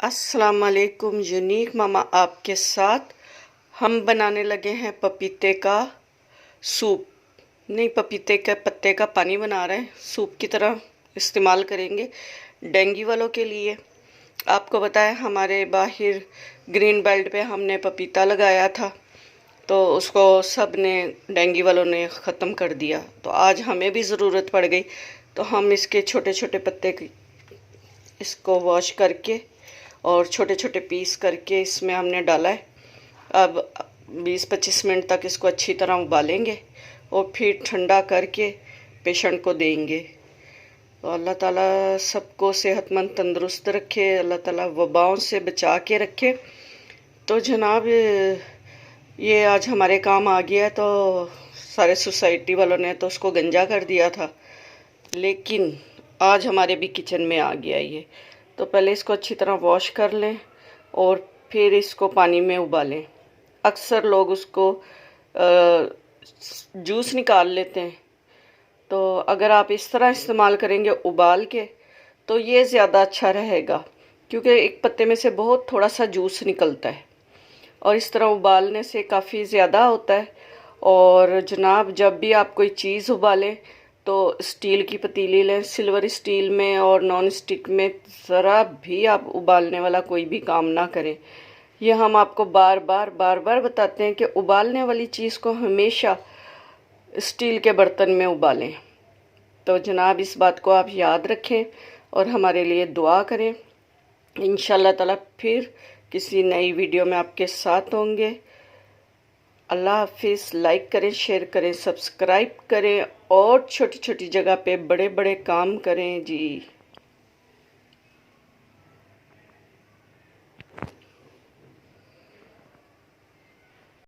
अस्सलाम वालेकुम। यूनिक मामा आपके साथ हम बनाने लगे हैं पपीते का सूप। नहीं, पपीते के पत्ते का पानी बना रहे हैं, सूप की तरह इस्तेमाल करेंगे डेंगू वालों के लिए। आपको बताया हमारे बाहर ग्रीन बेल्ट पे हमने पपीता लगाया था, तो उसको सब ने डेंगू वालों ने ख़त्म कर दिया। तो आज हमें भी ज़रूरत पड़ गई, तो हम इसके छोटे छोटे पत्ते इसको वॉश करके और छोटे छोटे पीस करके इसमें हमने डाला है। अब 20-25 मिनट तक इसको अच्छी तरह उबालेंगे और फिर ठंडा करके पेशेंट को देंगे। तो अल्लाह ताला सबको सेहतमंद तंदुरुस्त रखे, अल्लाह ताला वबाओं से बचा के रखे। तो जनाब, ये आज हमारे काम आ गया है। तो सारे सोसाइटी वालों ने तो उसको गंजा कर दिया था, लेकिन आज हमारे भी किचन में आ गया ये। तो पहले इसको अच्छी तरह वॉश कर लें और फिर इसको पानी में उबालें। अक्सर लोग उसको जूस निकाल लेते हैं, तो अगर आप इस तरह इस्तेमाल करेंगे उबाल के, तो ये ज़्यादा अच्छा रहेगा, क्योंकि एक पत्ते में से बहुत थोड़ा सा जूस निकलता है और इस तरह उबालने से काफ़ी ज़्यादा होता है। और जनाब, जब भी आप कोई चीज़ उबालें तो स्टील की पतीली लें, सिल्वर स्टील में और नॉन स्टिक में ज़रा भी आप उबालने वाला कोई भी काम ना करें। ये हम आपको बार बार बताते हैं कि उबालने वाली चीज़ को हमेशा स्टील के बर्तन में उबालें। तो जनाब, इस बात को आप याद रखें और हमारे लिए दुआ करें। इंशाल्लाह ताला फिर किसी नई वीडियो में आपके साथ होंगे। अल्लाह हाफिज़। लाइक करें, शेयर करें, सब्सक्राइब करें और छोटी छोटी जगह पे बड़े बड़े काम करें जी।